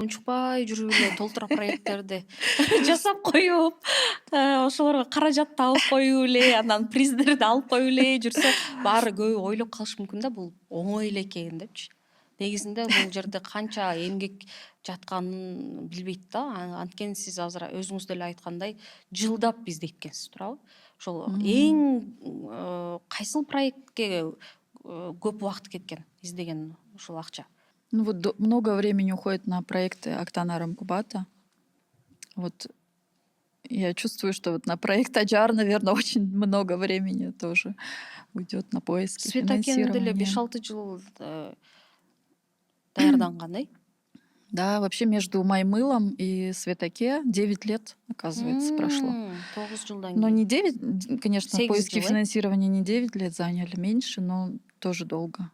унчукпай жүрүп эле толтура проекттерди жасап коюп, ошолорго каражат табып коюп эле, анан приздерди алып коюп эле жүрсө, баары көбү ойлоп калышы мүмкүн да, бул оңой эле экен депчи. Негизинде бул жерде канча эмгек жатканын билбейт да. Анткени сиз азыр өзүңүз деле айткандай, жылдап издейт экенсиз, туурабы? Ошол эң кайсыл проектке көп убакыт кеткен, издеген ушул акча? Ну вот много времени уходит на проекты Октана Рамкубата. Вот я чувствую, что вот на проект Аджар, наверное, очень много времени тоже уйдет на поиски Светакенин деле финансирования. 5-6 жыл даярданган, Да, вообще между Маймылом и Светаке 9 лет, оказывается, прошло. 9 жылдан Но кийин. не 9, конечно, 8 поиски жыл, финансирования не 9 лет заняли, меньше, но тоже долго.